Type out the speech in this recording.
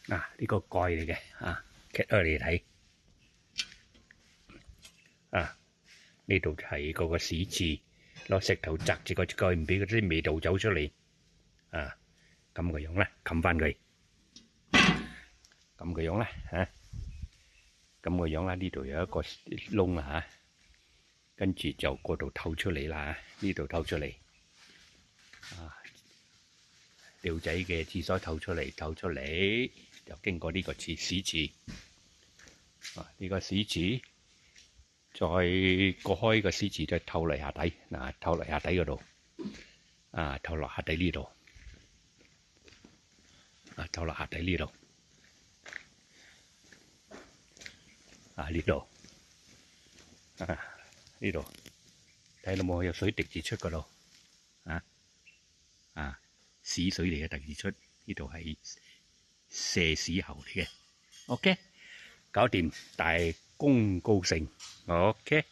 呢個蓋嚟嘅揭開嚟睇呢度係嗰個屎池，攞石頭砸住個蓋，唔俾嗰啲味道走出嚟咁個樣咧，冚翻佢，咁個樣咧咁個樣啦。呢度有一個窿跟住就嗰度透出嚟啦，呢度透出嚟吊仔嘅廁所透出嚟，就經過呢個屎池呢個屎池再過開個屎池，再透嚟下底透嚟下底嗰度透落下底呢度透落下底呢度呢度呢度睇到冇？有水滴住出嗰度屎水嚟嘅，滴住出呢度係射屎喉嚟嘅。OK，搞掂，大功告成。OK。